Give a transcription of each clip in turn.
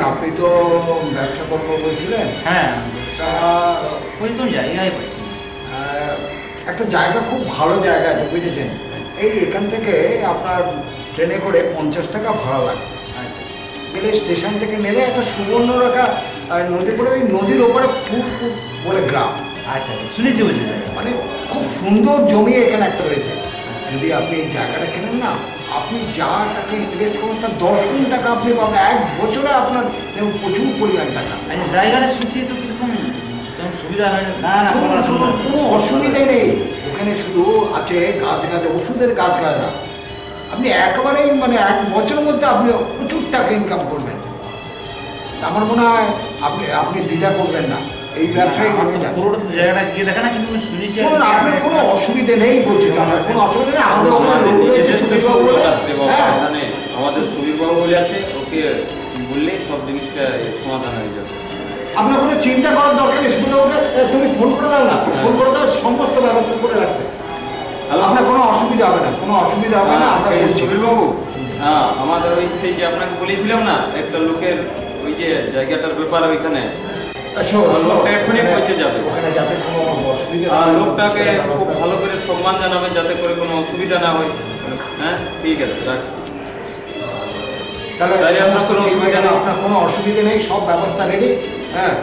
আপনি তো ব্যবসা করবো বলছিলেন। হ্যাঁ, তা ওই তো জায়গায় পাচ্ছি। একটা জায়গা, খুব ভালো জায়গা আছে বুঝেছেন। এই এখান থেকে আপনার ট্রেনে করে 50 টাকা ভাড়া লাগে। আচ্ছা গেলে স্টেশন থেকে নেমে একটা সুবর্ণরেখা নদী পড়ে, ওই নদীর ওপরে ফুটপুট বলে গ্রাম। আচ্ছা, শুনেছি ওই জায়গা। মানে খুব সুন্দর জমি এখানে একটা রয়েছে। যদি আপনি এই জায়গাটা কেনেন না, আপনি যা টাকা ইনভেস্ট করুন তার 10 গুণ টাকা আপনি পাবেন। 1 বছরে আপনার দেখুন প্রচুর পরিমাণ টাকা। আচ্ছা, জায়গাটা শুনছি তো কিরকম সুবিধা হয় না? না, কোনো অসুবিধে নেই। ওখানে শুধু আছে গাছ গাছ, ওষুধের গাছ গাছরা। আপনি একেবারেই মানে 1 বছরের মধ্যে আপনি প্রচুর টাকা ইনকাম করবেন। আমার মনে হয় আপনি দ্বিধা করবেন না, এই ব্যবসায় নেমে যান। পুরোটা জায়গাটা গিয়ে দেখা না, কিন্তু শুনেছি। শুনুন, আপনার কোনো অসুবিধে নেই বলছি তো, আপনার কোনো অসুবিধা নেই। আমাদের ওখানে লোক রয়েছে, সুবীরবাবু বলে। হ্যাঁ, আমাদের সুবীরবাবু বলে আছে, ওকে বললেই সব জিনিসটা সমাধান হয়ে যাবে। আপনার কোনো চিন্তা করার দরকার নেই। সুবীরবাবুকে তুমি ফোন করে দাও না, ফোন করে দাও, সমস্ত ব্যবস্থা করে রাখবে। আপনার কোনো অসুবিধা হবে না, কোনো অসুবিধা হবে না। আমরা বলছি সুবীরবাবু, হ্যাঁ, আমাদের ওই সেই যে আপনাকে বলেছিলাম না, একটা লোকের ওই যে জায়গাটার ব্যাপার, ওইখানে লোকটা এক্ষুনি পৌঁছে যাবে। ওখানে যাতে কোনো অসুবিধা আর লোকটাকে খুব ভালো করে সম্মান জানাবেন, যাতে করে কোনো অসুবিধা না হয়। হ্যাঁ, ঠিক আছে, রাখছি। তাহলে তাহলে আপনার কোনো অসুবিধা নেই? আপনার কোনো অসুবিধা নেই, সব ব্যবস্থা রেডি। হ্যাঁ,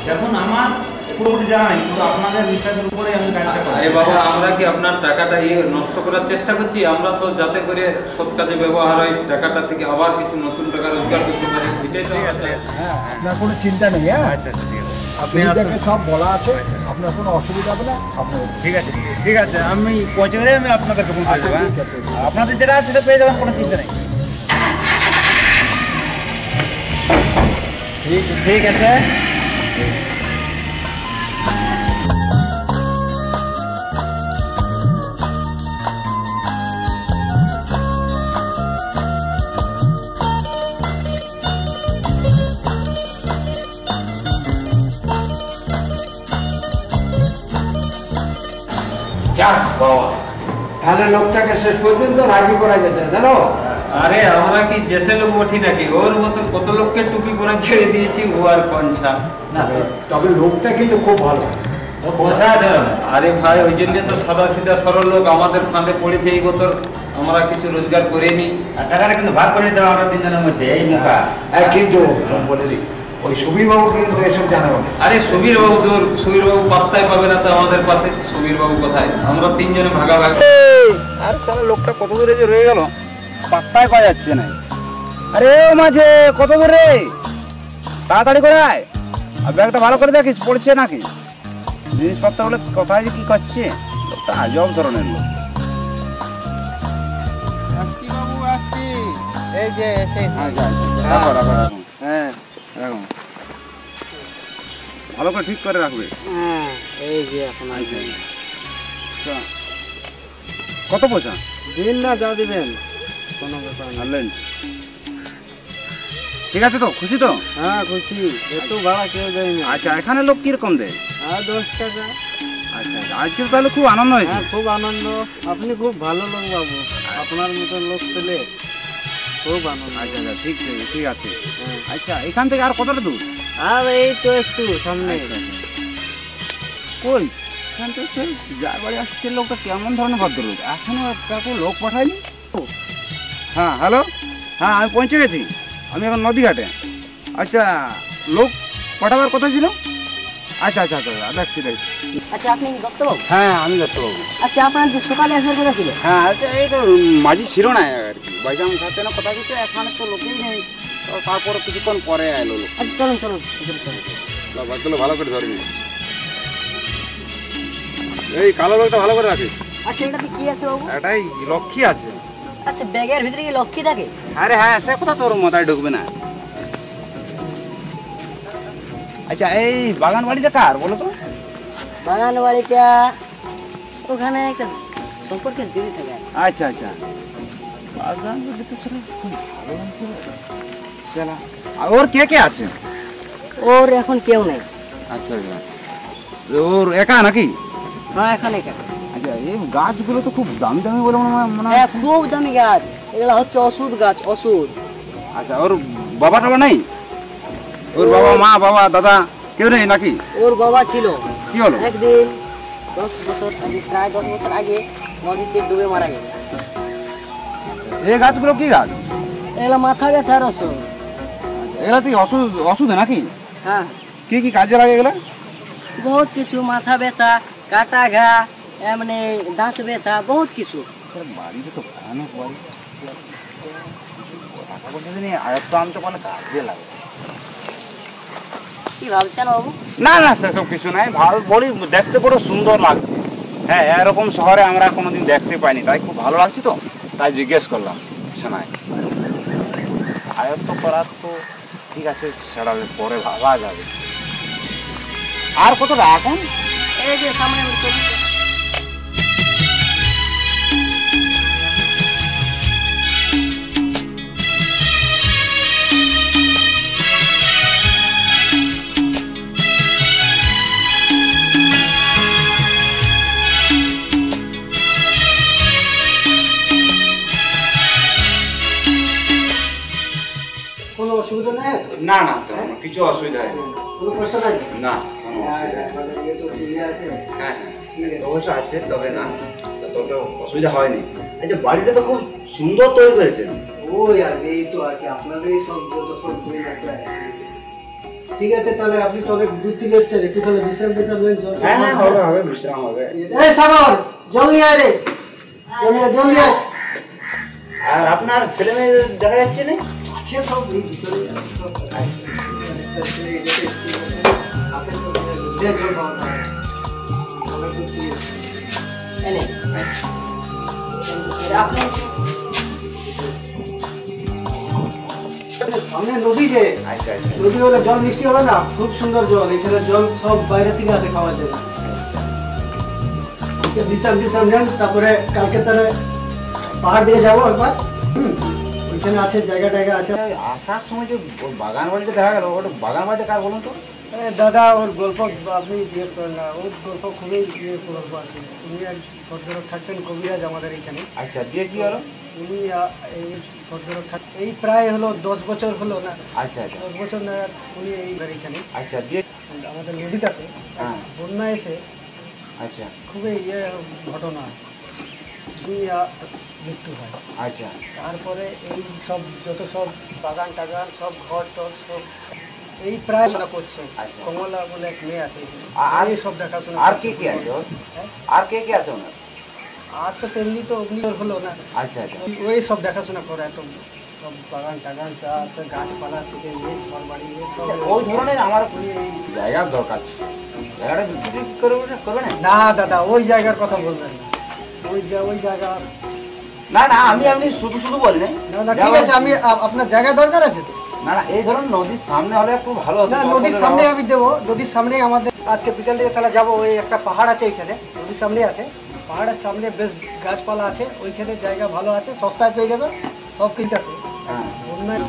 দেখুন, আমার পুরোপুরি জানা নেই, কিন্তু আপনাদের বিশ্বাসের উপরে আমি কাজটা করি। আরে বাবা, আমরা কি আপনার টাকাটা নষ্ট করার চেষ্টা করছি? আমরা তো যাতে করে সৎ কাজে ব্যবহার হয়, টাকাটা থেকে আবার কিছু নতুন টাকা রোজগার করতে পারি, এটাই তো আমরা চাই। হ্যাঁ, আপনার কোনো চিন্তা নেই। হ্যাঁ, আচ্ছা আচ্ছা, ঠিক আছে। আপনি যাকে সব বলা আছে, আপনার কোনো অসুবিধা হবে না। আপনি ঠিক আছে, ঠিক আছে, আমি পৌঁছে গেলে আমি আপনাদেরকে ফোন করে দেবো। ঠিক আছে। আপনাদের যেটা আছে সেটা পেয়ে যাবেন, কোনো চিন্তা নেই। ঠিক আছে। যাক বাবা, তাহলে লোকটাকে শেষ পর্যন্ত রাজি করা গেছে, জানো। আরে আমরা কি দেশে লোক উঠি নাকি? ওর মতো কত লোককে টুপি পরে ছেড়ে দিয়েছি, ও আর কনসা না, তবে লোকটা কিন্তু খুব ভালো। পয়সা আছে না? আরে ভাই, ওই জন্য তো সাদা সিধা সরল লোক আমাদের ফাঁদে পড়েছে এই বছর। আমরা কিছু রোজগার করিনি। আর টাকাটা কিন্তু ভাগ করে নিতে হবে আমরা তিনজনের মধ্যে, এই মুখা। কিন্তু বলে দিই, ওই সুবীরবাবু কিন্তু এসব জানাবো না। আরে সুবীর বাবু দূর, সুবীর বাবু পাত্তাই পাবে না তো আমাদের পাশে। সুবীর বাবু কোথায়? আমরা তিনজনে ভাগাভাগি। আরে সারা লোকটা কত দূরে যে রয়ে গেল, পাত্তাই পাওয়া যাচ্ছে না। আরে ও মাঝে কত দূরে, তাড়াতাড়ি করে আয়। আর ব্যাগটা ভালো করে দেখিস পড়ছে নাকি, জিনিসপত্র বলে কোথায় যে কি করছে। লোকটা আজব ধরনের লোক। আসছি বাবু, আসছি। এই যে এসেছি। হ্যাঁ, ভালো করে ঠিক করে রাখবে। হ্যাঁ, এই যে এখন আছে। কত পয়সা দিন না, যা দিবেন, কোনো ব্যাপার না। আনলেন? ঠিক আছে তো, খুশি তো? হ্যাঁ, খুশি। একটু ভাড়া কেউ দেয় না। আচ্ছা, এখানে লোক কিরকম দেয়? আর 10 টাকা। আচ্ছা, আজকে তাহলে খুব আনন্দ হয়েছে। হ্যাঁ, খুব আনন্দ। আপনি খুব ভালো লোক বাবু, আপনার মতো লোক পেলে খুব আনন্দ। আচ্ছা আচ্ছা, ঠিক আছে। হ্যাঁ। আচ্ছা, এখান থেকে আর কতটা দূর? আর এই তো একটু সামনে। কই, এখান থেকে সে যার বাড়ি আসছে লোকটা কেমন ধরনের ভদ্রলোক, এখনো কাউকে লোক পাঠায়নি। হ্যাঁ, হ্যালো, হ্যাঁ, আমি পৌঁছে গেছি। আমি এখন নদীঘাটে। আচ্ছা, লোক পাঠাবার কথা ছিল। আচ্ছা আচ্ছা আচ্ছা, দেখছি। আচ্ছা, আপনি কি দত্তবাবু? হ্যাঁ, আমি দত্তবাবু। আচ্ছা, আপনার যে সকালে আসার কথা ছিল। হ্যাঁ, আচ্ছা, এই তো মাঝি ছিল না আর কি, বাইজাম খাতে না কথা দিতে, এখানে তো লোকই নেই। তো তারপরে কিছুক্ষণ পরে এলো লোক। আচ্ছা, চলুন ভিতরে চলুন। বাসগুলো ভালো করে ধরে নি, এই কালো ব্যাগটা ভালো করে রাখিস। আচ্ছা, এটাতে কি আছে বাবু? এটাই লক্ষ্মী আছে। আচ্ছা, ব্যাগের ভিতরে কি লক্ষ্মী থাকে? আরে হ্যাঁ, সে কথা তোর মাথায় ঢুকবে না। আচ্ছা, এই বাগান বাড়িতে কার বলো তো? বাগান বাড়িটা ওখানে একটা সম্পর্কের দিদি থাকে। আচ্ছা আচ্ছা, বাগান বাড়িতে ছিল, খুব ভালো ছিল। চলা, আর ওর কে কে আছে? ওর এখন কেউ নেই। আচ্ছা আচ্ছা, ওর একা নাকি? হ্যাঁ, এখন একা। আচ্ছা, এই গাছগুলো তো খুব দামি দামি বলে মনে হয়। হ্যাঁ, খুব দামি গাছ। এগুলো হচ্ছে ওষুধ গাছ, ওষুধ। আচ্ছা, ওর বাবা টাবা নেই? ওর বাবা মা বাবা দাদা কেউ নেই নাকি? ওর বাবা ছিল, কি হলো? একদিন 10 বছর আগে, প্রায় 10 বছর আগে নদীতে ডুবে মারা গেছে। এই গাছগুলো কি গাছ? এগুলো মাথা ব্যথার ওষুধ। এগুলো কি ওষুধ ওষুধ নাকি? হ্যাঁ, কি কি কাজে লাগে এগুলো? বহুত কিছু, মাথা ব্যথা, কাটা ঘা, এমনি দাঁত ব্যথা, বহুত কিছু। বাড়িতে তো ভয়ানক বাড়ি, টাকা পয়সা দিয়ে আয়ত্ত আনতে কোনো কাজে লাগে। কি ভাবছেন বাবু? না না সেসব কিছু নাই, ভালো বড়ি দেখতে বড় সুন্দর লাগছে। হ্যাঁ, এরকম শহরে আমরা কোনোদিন দেখতে পাইনি, তাই খুব ভালো লাগছে তো, তাই জিজ্ঞেস করলাম। শোনাই আয়ত্ত করার তো ঠিক আছে, সেটা পরে ভাবা যাবে। আর কতটা এখন? এই যে সামনে চলুন। কোনো অসুবিধা নেই? না না, কিছু অসুবিধা নেই। কোনো কষ্ট নাই? না, কোনো অসুবিধা নেই। আমাদের ইয়ে তো ঠিক আছে। হ্যাঁ হ্যাঁ, অবশ্য আছে, তবে না তবে অসুবিধা হয়নি। আচ্ছা, বাড়িটা তো খুব সুন্দর তৈরি করেছেন। ওই আর এই তো আর কি, আপনাদেরই সব যত সব বই আছে আর কি। ঠিক আছে, তাহলে আপনি তো অনেক দূর থেকে এসছেন, একটু তাহলে বিশ্রাম নেন। হ্যাঁ হ্যাঁ, হবে হবে, বিশ্রাম হবে। এই সাগর, জল নিয়ে আয় রে, জল নিয়ে আয়। আর আপনার ছেলে মেয়ে দেখা যাচ্ছে না? সে সব এই ভিতরে আছে, সব আছে। আছে সব, যে জল খাওয়া দাওয়া। সবাই তো ঠিক আছে। এনে আপনি সামনে নদী যে, আচ্ছা আচ্ছা নদী হলে জল মিষ্টি হবে না, খুব সুন্দর জল। এখানে জল সব বাইরে থেকে আসে খাওয়ার জন্য। বিশ্রাম নেন, তারপরে কালকে তাহলে পাহাড় দিকে যাবো একবার। ওইখানে আছে জায়গা আছে। আসার সময় যে বাগান বাড়িতে দেখা গেল, ওটা বাগান বাড়িতে কার বলুন তো? দাদা, ওর গল্প আপনি জিজ্ঞেস করেন না, ওর গল্প খুবই গল্প আছে। উনি এক ভদ্রলোক থাকতেন, কবিরাজ আমাদের এখানে। আচ্ছা, দিয়ে কি হলো? উনি এই ভদ্রলোক এই প্রায় হলো 10 বছর হলো না, আচ্ছা আচ্ছা 10 বছর নাগাদ উনি এইবার এখানে। আচ্ছা, দিয়ে আমাদের নদীটাতে হ্যাঁ বন্যা এসে আচ্ছা খুবই ঘটনা, মৃত্যু হয়। আচ্ছা তারপরে এই সব যত সব বাগান টাগান সব ঘর টর সব এই প্রায় করছে। আচ্ছা। কমলা বলে এক মেয়ে আছে এখানে। আর এই সব দেখাশোনা আর করছে। কে কে আছে ওর? হ্যাঁ? আর কে কে আছে ওনার? আর তো তেমনি তো অগ্নি হলো না, আচ্ছা আচ্ছা ওই সব দেখাশোনা করে। এত সব বাগান টাগান চাষ, গাছপালা থেকে নিয়ে ঘর বাড়ি নিয়ে সব। ওই ধরনের আমার উনি এই- জায়গার দরকার ছিল। জায়গাটা বিক্রি করবে না? না দাদা, ওই জায়গার কথা বলবেন না, ওই জায়গা। না না, আমি আপনি শুধু শুধু বলি নাই। না ঠিক আছে, আমি আপনার জায়গা দরকার আছে তো। না না, এই ধরুন নদীর সামনে হলে একটু ভালো হতো। না, নদীর সামনে আমি দেবো, নদীর সামনে আমাদের আজকে বিকাল দিকে তাহলে যাবো। ওই একটা পাহাড় আছে এখানে, নদীর সামনে আছে, পাহাড়ের সামনে বেশ গাছপালা আছে, ওইখানে জায়গা ভালো আছে, সস্তায় পেয়ে যাবে সব কিছু আছে। হ্যাঁ বন্যায়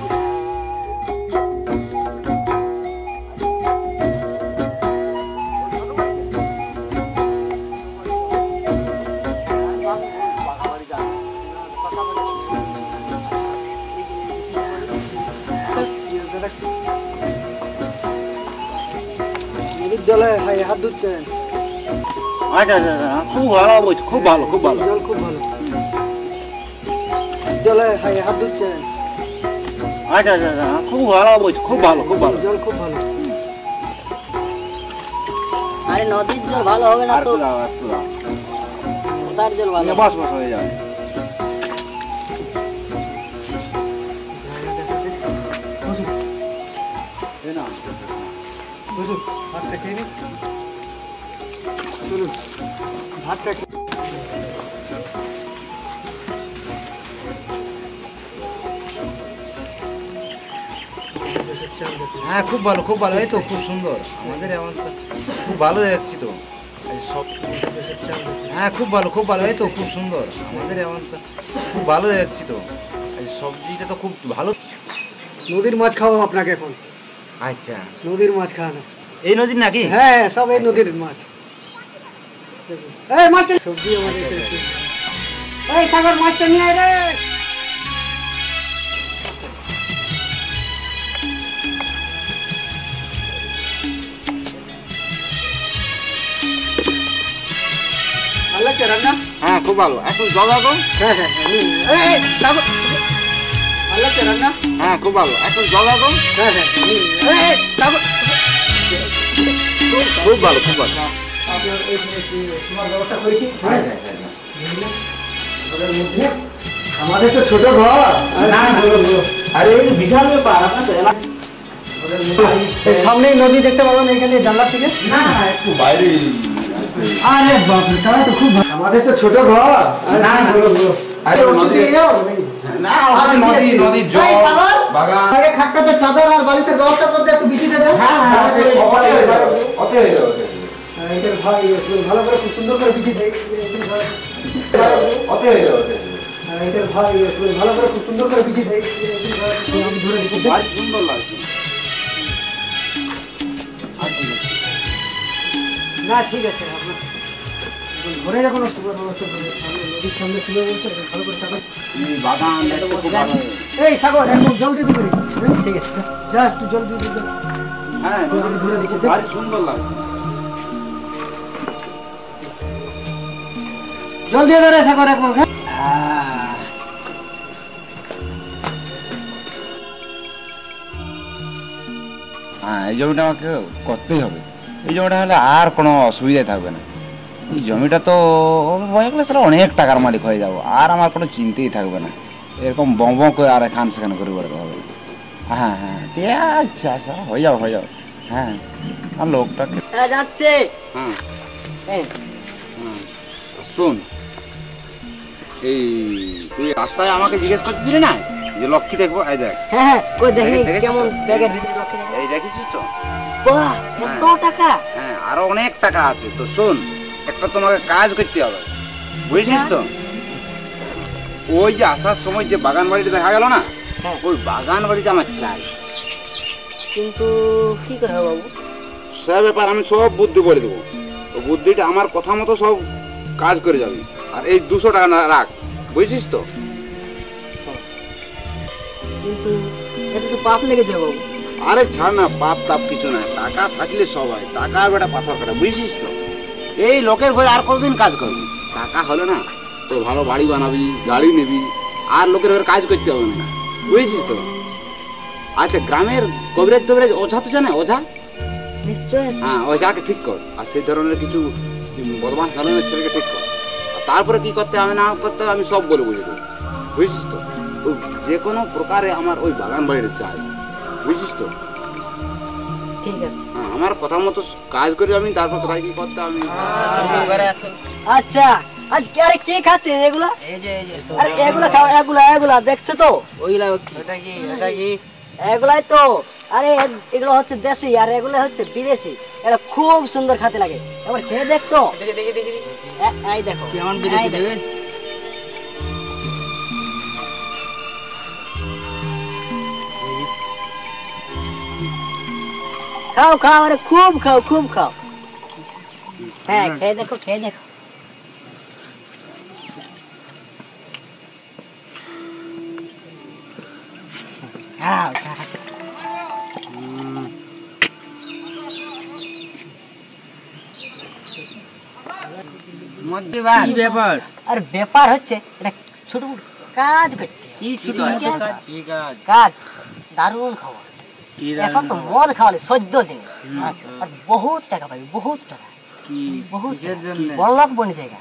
নদীর জলে হাত ধুচ্ছেন? আচ্ছা আচ্ছা আচ্ছা, খুব ভালো বলছি, খুব ভালো খুব ভালো। জল খুব ভালো। জলে হাত ধুচ্ছেন? আচ্ছা আচ্ছা আচ্ছা, খুব ভালো বলছি, খুব ভালো খুব ভালো। জল খুব ভালো। আরে নদীর জল ভালো হবে না আর তো, একটু দাও, একটু দাও। তার জল ভালো। বাস বাস হয়ে যাবে। এই না, বুঝুন, ভাতটা খেয়ে নিন। চলুন, ভাতটা খেয়ে হ্যাঁ খুব ভালো খুব ভালো, এই তো খুব সুন্দর। আমাদের এমন খুব ভালো দেখছি তো। সব হ্যাঁ খুব ভালো খুব ভালো, এই তো খুব সুন্দর। আমাদের এমন খুব ভালো দেখছি তো। সবজিটা তো খুব ভালো। নদীর মাছ খাওয়া আপনাকে এখন, আচ্ছা, নদীর মাছ খাওয়ানো। এই নদীর নাকি? হ্যাঁ, সব এই নদীর মাছ। এই মাছটা সবজি আমাদের এই সাগর, মাছটা নিয়ে আয় রে। লাগছে রান্না? হ্যাঁ খুব ভালো, একটু জল দাও তো। হ্যাঁ হ্যাঁ হ্যাঁ, নিন। এই, সাগর, ভালো লাগছে রান্না? হ্যাঁ খুব ভালো, একটু জল দাও তো। হ্যাঁ হ্যাঁ, নিন। এই, সাগর, খুব ভালো, খুব ভালো। আপনার এই তোমার ব্যবস্থা করেছি। হ্যাঁ ওদের মধ্যে আমাদের তো ছোট ঘর। না, আরে বিশাল ব্যাপার, আপনার তো এলাকা। এই সামনেই নদী দেখতে পাবেন এখানে জানলার থেকে। না না, একটু বাইরে। আরে বাপ রে, তাহলে তো খুব ভালো। আমাদের তো ছোট ঘর। না, না, আরে নদী যাও নাকি? না, আমাদের নদী, নদীর জল, এই সাগর, বাগান। আগে খাটটাতে চাদর আর বালিতে ব্যবস্থা করতে একটু বিছিয়ে দাও। হ্যাঁ, অত হয়ে যাবে, অত হয়ে যাবে। এটার ভালো করে খুব সুন্দর করে বিছিয়ে দেয়। অত হয়ে যাবে। এটার ভালো করে খুব সুন্দর করে বিছিয়ে দেয়। আমি ধরে দিচ্ছি। আজ সুন্দর লাগছে। না ঠিক আছে, আপনার ঘরে যখন ব্যবস্থা করবে নদীর সামনে শুনে বলছে ভালো করে চাদর। এই বাগান দেখতে খুব ভালো। এই সাগর একদম জলদি দিবি। ঠিক আছে, যা একটু জলদি দিবি। হ্যাঁ, আমি ধরে দিচ্ছি। আজ সুন্দর লাগছে। জল দিয়ে ধরে সাগর এখন। হ্যাঁ, এই জমিটা আমাকে করতেই হবে। এই জমিটা হলে আর কোনো অসুবিধাই থাকবে না। এই জমিটা তো হয়ে গেলে সেটা অনেক টাকার মালিক হয়ে যাবো, আর আমার কোনো চিন্তাই থাকবে না। এরকম বম বম করে আর এখান সেখানে করে বেড়াতে হবে। হ্যাঁ হ্যাঁ, ঠিক আছে, আচ্ছা আচ্ছা, হয়ে যাও হয়ে যাও। হ্যাঁ, আর লোকটাকে যাচ্ছে। হ্যাঁ এই, শোন, এই তুই রাস্তায় আমাকে জিজ্ঞেস করছিলি না যে লক্ষ্মী দেখবো, এই দেখ, হ্যাঁ হ্যাঁ, ওই দেখি দেখেছিস কেমন তো? ব্যাগের ভিতরে রাখে। এই দেখেছিস তো? বাহ, এত টাকা! হ্যাঁ, আরো অনেক টাকা আছে। তো শোন, একটা তোমাকে কাজ করতে হবে, বুঝেছিস তো? ওই যে আসার সময় যে বাগান বাড়িটা দেখা গেল না, হ্যাঁ। ওই বাগান বাড়িটা আমার চাই। কিন্তু কি করে হবে বাবু? সে ব্যাপার আমি সব বুদ্ধি বলে দেবো। তো বুদ্ধিটা আমার কথা মতো সব কাজ করে যাবি। আর এই 200 টাকা না রাখ, বুঝেছিস তো? কিন্তু এটা তো পাপ লেগে যাবে বাবু। আরে ছাড় না, পাপ তাপ কিছু নাই, টাকা থাকলে সব হয়। টাকার বেটা পাথর কাটা, বুঝেছিস তো? এই লোকের ঘরে আর কতদিন কাজ করবি? টাকা হলে না তোর ভালো বাড়ি বানাবি, গাড়ি নিবি, আর লোকের ঘরে কাজ করতে হবে না, বুঝেছিস তো? আচ্ছা, গ্রামের কবিরাজ টবিরাজ ওঝা তো জানে, ওঝা? নিশ্চয়। হ্যাঁ, ওঝাকে ঠিক কর। আর সেই ধরনের কিছু বদমাস ধরনের ছেলেকে ঠিক কর। আর তারপরে কি করতে হবে না করতে হবে আমি সব বলে বুঝে দেবো, বুঝেছিস তো? ওই যে কোনো প্রকারে আমার ওই বাগান বাড়িটা চাই, বুঝেছিস তো? ঠিক আছে। হ্যাঁ, আমার কথা মতো কাজ করি আমি, তারপর কোথায় কি করতে আমি। আচ্ছা, আজ কি আরে কে খাচ্ছে এগুলা? এই যে আরে এগুলা খাও, এগুলা দেখছো তো? ওইগুলা এটা কি এগুলাই তো। আরে এগুলো হচ্ছে দেশি আর এগুলো হচ্ছে বিদেশি। এটা খুব সুন্দর খেতে লাগে। এবার খেয়ে দেখ তো। দেখি এই দেখো কেমন বিদেশি এই দেখো। দেখে। খাও খাও, আরে খুব খাও, খুব খাও। হ্যাঁ, খেয়ে দেখো, খেয়ে দেখো। খাও, খাও। কি ব্যাপার? আর ব্যাপার হচ্ছে এটা ছোট মোটো কাজ করতে। কি ছোট কি কাজ? কাজ দারুণ খাওয়া। এখন তো মদ খাওয়ালে সদ্য জিনিস। আচ্ছা, আর বহুত টাকা পাবি, বহুত টাকা। কি বহুত কিসের জন্য? বড়লোক বনে জায়গা।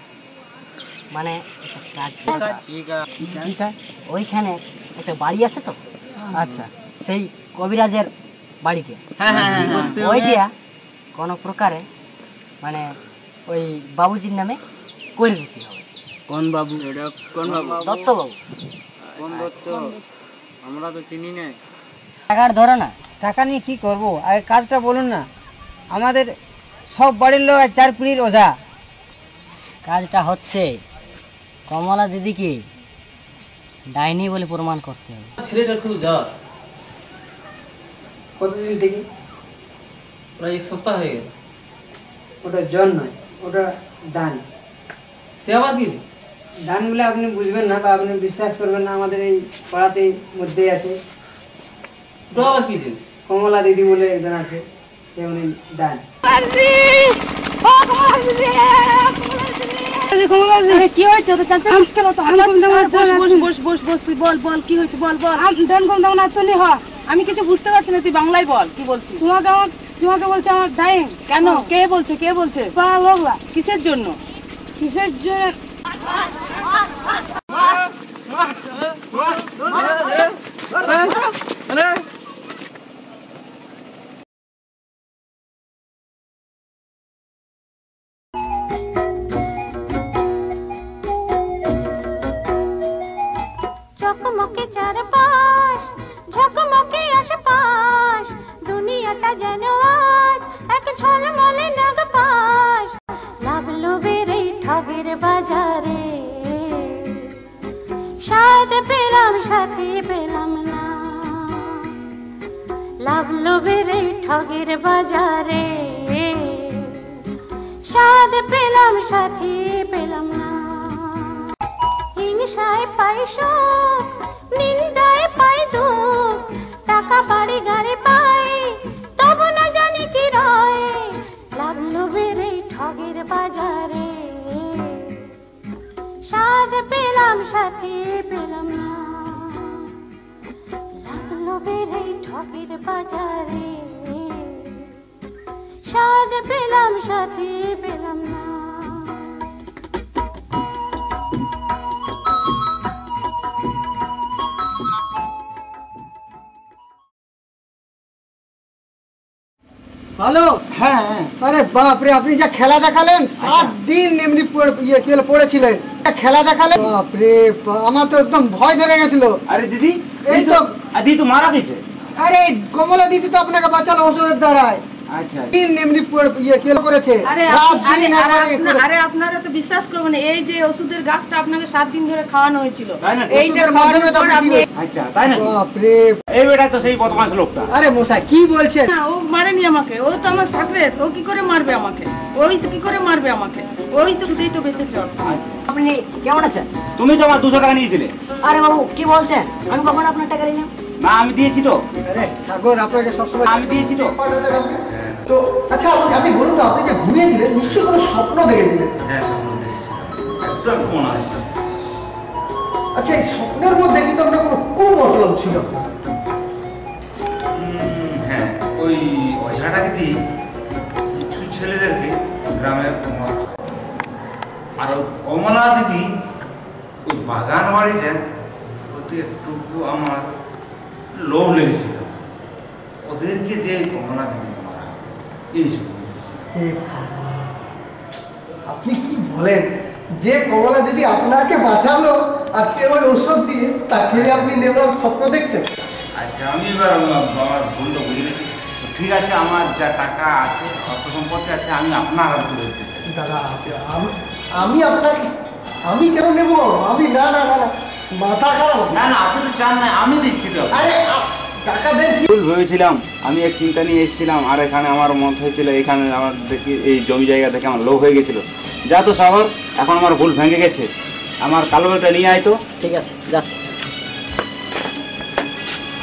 মানে একটা কাজ করতে। কি কাজ? ওইখানে একটা বাড়ি আছে তো, আচ্ছা। সেই কবিরাজের বাড়িতে হ্যাঁ হ্যাঁ হ্যাঁ। ওইটা কোনো প্রকারে মানে ওই বাবুজির নামে করে দিতে হবে। কোন বাবু? এটা কোন বাবু? দত্ত বাবু। কোন দত্ত? আমরা তো চিনি না। টাকার ধরে না। টাকা নিয়ে কি করব? আগে কাজটা বলুন না। আমাদের সব বাড়ির লোক 4 পিঁড়ির ওঝা। কাজটা হচ্ছে কমলা দিদিকে ডাইনি বলে প্রমাণ করতে হবে। ছেলেটার খুব জ্বর, কতদিন থেকে? প্রায় 1 সপ্তাহ হয়ে গেল। ওটা জ্বর নয়, ওটা ডান। সে আবার কি? ডান বলে আপনি বুঝবেন না বা আপনি বিশ্বাস করবেন না। আমাদের এই পাড়াতেই মধ্যেই আছে, ওটা আবার কি জিনিস? কমলা দিদি বলে একজন আছে, সে উনি ডান। আরে কি হয়েছে তো চাচা কেন তো বস বস বস বস তুই বল বল কি হয়েছে বল বল আমি কিছু বুঝতে পারছি না তুই বাংলায় বল কি বলছিস তোমাকে বলছে আমার ডাইং কেন কে বলছে কিসের জন্য চকমকে চারপাশ ঝকমকে আশপাশ দুনিয়াটা যেন আজ এক ঝলমলে নাগপাশ লাভ লোভের এই ঠগের বাজারে স্বাদ পেলাম সাথী পেলাম না লাভ লোভের এই ঠগের বাজারে স্বাদ পেলাম সাথী পেলাম না হিংসায় পাই সুখ নিন্দায় পাই দুঃখ টাকা বাড়ি গাড়ি পাই তবু না জানি কি রয় লাভ লোভের এই ঠগের বাজারে স্বাদ পেলাম সাথী পেলাম না লাভ লোভের এই ঠগের বাজারে স্বাদ পেলাম সাথী পেলাম না ভালো। হ্যাঁ আরে বাপরে, আপনি যা খেলা দেখালেন 7 দিন এমনি পড়েছিলেন, খেলা দেখালেন বাপরে, আমার তো একদম ভয় ধরে গেছিল। আরে দিদি, এই তো দিদি তো মারা গেছে। আরে কমলা দিদি তো আপনাকে বাঁচালো ওষুধের দ্বারায়। আচ্ছা, দিন এমনি করেছে। আরে আপনারা তো বিশ্বাস করবেন না, এই যে ওষুধের গাছটা আপনাকে 7 দিন ধরে খাওয়ানো হয়েছিল, এইটা খাওয়ানোর পর আপনি। আচ্ছা, তাই না? বাপরে, এই বেটা তো সেই বদমাশ লোকটা। আরে মশাই কি বলছেন? না, ও মারেনি আমাকে, ও তো আমার সাকরেত, ও কি করে মারবে আমাকে? ওই তো কি করে মারবে আমাকে? ওই তো শুধুই তো বেঁচেছে। আপনি কেমন আছেন? তুমি তো আমার 200 টাকা নিয়েছিলে। আরে বাবু কি বলছেন, আমি কখন আপনার টাকা নিলাম? না, আমি দিয়েছি তো। আরে সাগর, আপনাকে সবসময় আমি দিয়েছি তো। তো আচ্ছা, আপনি বলুন তো, আপনি যে ঘুমিয়েছিলেন নিশ্চয়ই কোনো স্বপ্ন দেখেছিলেন? হ্যাঁ, স্বপ্ন দেখেছিলাম, একটু একটু মনে হয়েছে। আচ্ছা, এই স্বপ্নের মধ্যে কিন্তু আপনার কোনো কুমতলব ছিল? হ্যাঁ, ওই ওঝাটাকে দিয়ে কিছু ছেলেদেরকে গ্রামের আর কমলা দিদি ওই বাগান বাড়িটা প্রতি একটুকু আমার লোভ লেগেছিল, ওদেরকে দিয়ে কমলা দিদি মারা এইসব। আপনি কি বলেন, যে কমলা দিদি আপনাকে বাঁচালো আজকে ওই ওষুধ দিয়ে, তাকে আপনি নেবার স্বপ্ন দেখছেন? আচ্ছা, আমি এবার আমার ভুলটা বুঝে গেছি। ঠিক আছে, আমার যা টাকা আছে, অর্থ সম্পত্তি আছে, আমি আপনার হাতে তুলে দিতে চাই। দাদা, আমি আপনাকে, আমি কেন নেব? আমি না না না, মাথা খারাপ। না না, আপনি তো চান না, আমি দিচ্ছি তো। আরে টাকা দেন। ভুল ভেবেছিলাম, আমি এক চিন্তা নিয়ে এসেছিলাম, আর এখানে আমার মত হয়েছিল, এখানে আমার দেখি এই জমি জায়গা থেকে আমার লোভ হয়ে গেছিল। যা তো শহর, এখন আমার ভুল ভেঙে গেছে। আমার কালো বেলটা নিয়ে আয় তো। ঠিক আছে, যাচ্ছি।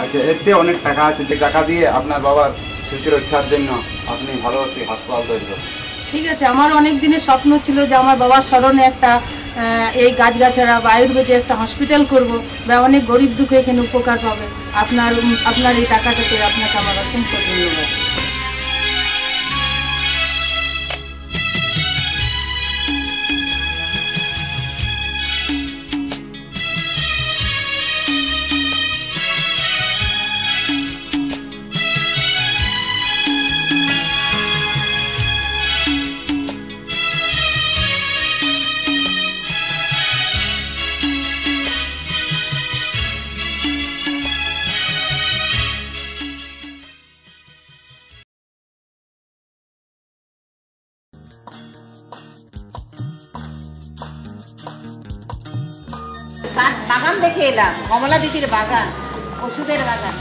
আচ্ছা, এতে অনেক টাকা আছে, যে টাকা দিয়ে আপনার বাবার সুরক্ষার জন্য আপনি ভালো একটি হাসপাতাল তৈরি করুন। ঠিক আছে, আমার অনেক দিনের স্বপ্ন ছিল যে আমার বাবার স্মরণে একটা এই গাছগাছাড়া বা আয়ুর্বেদিক একটা হসপিটাল করব, বা অনেক গরিব দুঃখে এখানে উপকার পাবে। আপনার এই টাকাটাকে আপনাকে আমার অসংখ্য ধন্যবাদ। বাগান দেখে এলাম, কমলা দিদির বাগান, ওষুধের বাগান।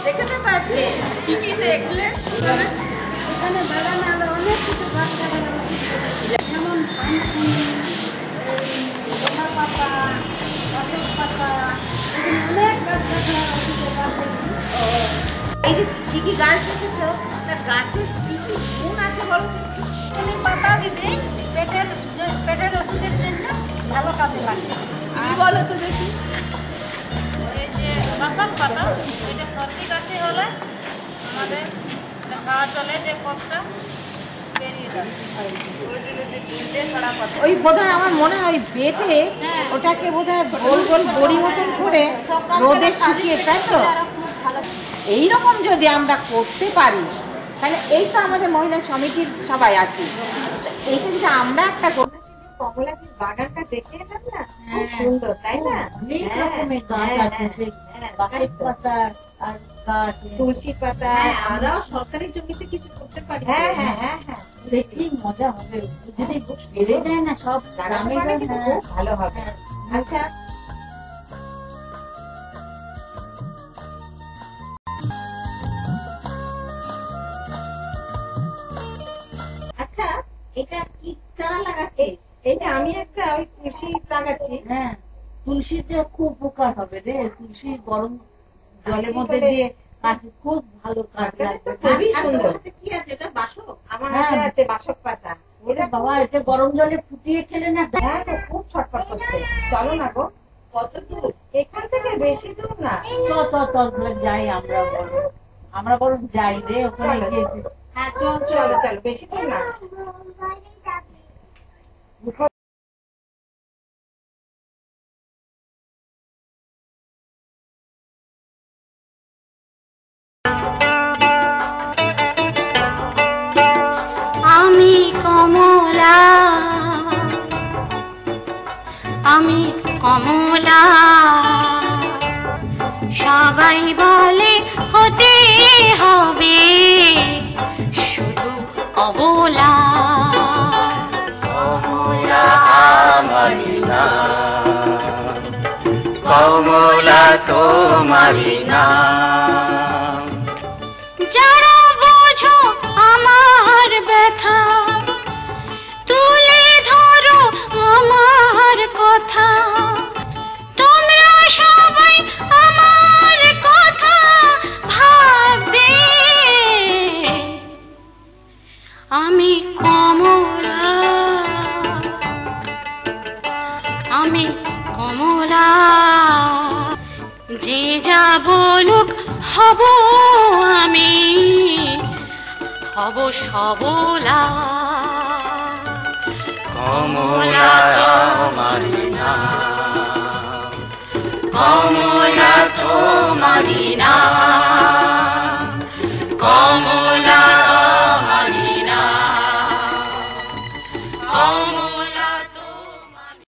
দেখেছো তো আজকে কি কি দেখলে? এখানে বাগানে আরো অনেক কিছু গাছ লাগানো আছে, যেমন গোলা পাতা, গাছের পাতা, অনেক গাছ লাগানো ওষুধের গাছ। এই যে কি কি গাছ দেখেছো, তা গাছের কি কি গুণ আছে বলো? পাতা দিদি পেটের ওষুধের জন্য ভালো কাজে লাগে। তুমি বলো তো দেখি। এই যে বাসন পাতা, এটা সর্দি কাশি হলে আমাদের খাওয়া চলে যে কফটা বেরিয়ে যাবে। ওই বোধহয় আমার মনে হয় বেটে ওটাকে বোধহয় গোল গোল বড়ি মতন করে রোদে শুকিয়ে, তাই তো? এইরকম যদি আমরা করতে পারি তাহলে এই তো আমাদের মহিলা সমিতির সবাই আছে, এইটা যদি আমরা একটা কমলা বাগানটা দেখে এলাম না, খুব সুন্দর, তাই না? অনেক রকমের গাছ আছে, বাঁশের পাতা আর গাছ, তুলসী পাতা। আমরাও সরকারি জমিতে কিছু করতে পারি। হ্যাঁ হ্যাঁ হ্যাঁ হ্যাঁ, সে কি মজা হবে যদি বেড়ে যায় না, সব গ্রামে কিন্তু খুব ভালো হবে। আচ্ছা, আচ্ছা, এটা কি চারা লাগাচ্ছিস? এই যে আমি একটা ওই তুলসী লাগাচ্ছি। হ্যাঁ, তুলসীতে খুব উপকার হবে রে, তুলসী গরম জলের মধ্যে দিয়ে খুব ভালো কাজ লাগবে, খুবই সুন্দর। কি আছে এটা? বাসক? আমার হাতে আছে বাসক পাতা। ওরে বাবা, এটা গরম জলে ফুটিয়ে খেলে না, হ্যাঁ তো খুব ছটফট করছে। চলো না গো। কত দূর? এখান থেকে বেশি দূর না। চল যাই, আমরা বরং যাই রে, ওখানে গিয়ে। হ্যাঁ চল, বেশি দূর না। আমি কমলা, আমি কমলা, সবাই বলে হতে হবে শুধু অবলা। কমলা আমারি নাম, কমলা তোমারি নাম। যারা বোঝো আমার ব্যথা, তুলে ধরো আমার কথা, তোমরা সবাই আমার কথা ভাববে। আমি কমলা, আমি কমলা, যে যা বলুক হব আমি, হব সবলা। কমলা আমারি নাম, কমলা